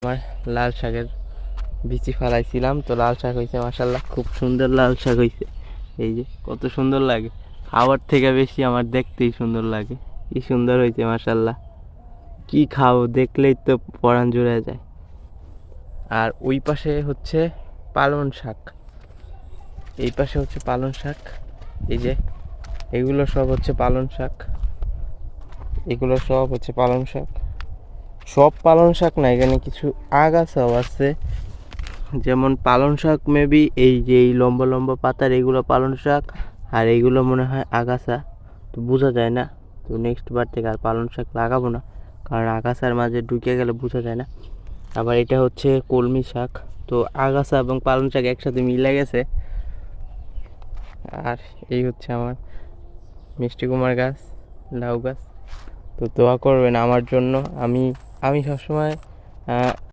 আমার লাল শাকের বিচি ফালাইছিলাম, তো লাল শাক হয়েছে মাশাল্লাহ, খুব সুন্দর লাল শাক হয়েছে। এই যে কত সুন্দর লাগে, খাওয়ার থেকে বেশি আমার দেখতেই সুন্দর লাগে। কি সুন্দর হয়েছে মাশাল্লাহ, কি খাও দেখলেই তো পরাণ জুড়ে যায়। আর ওই পাশে হচ্ছে পালং শাক, এই পাশে হচ্ছে পালং শাক। এই যে এগুলো সব হচ্ছে পালং শাক, এগুলো সব হচ্ছে পালং শাক। সব পালং শাক না, এখানে কিছু আগাছাও আছে। যেমন পালং শাক মেবি এই যে এই লম্বা লম্বা পাতার এগুলো পালং শাক, আর এইগুলো মনে হয় আগাছা, তো বোঝা যায় না। তো নেক্সট বার থেকে আর পালং শাক লাগাবো না, কারণ আগাছার মাঝে ঢুকে গেলে বোঝা যায় না। আবার এটা হচ্ছে কলমি শাক, তো আগাছা এবং পালং শাক একসাথে মিলে গেছে। আর এই হচ্ছে আমার মিষ্টি কুমার গাছ, লাউ গাছ। তো দোয়া করবেন আমার জন্য। আমি আমি সবসময়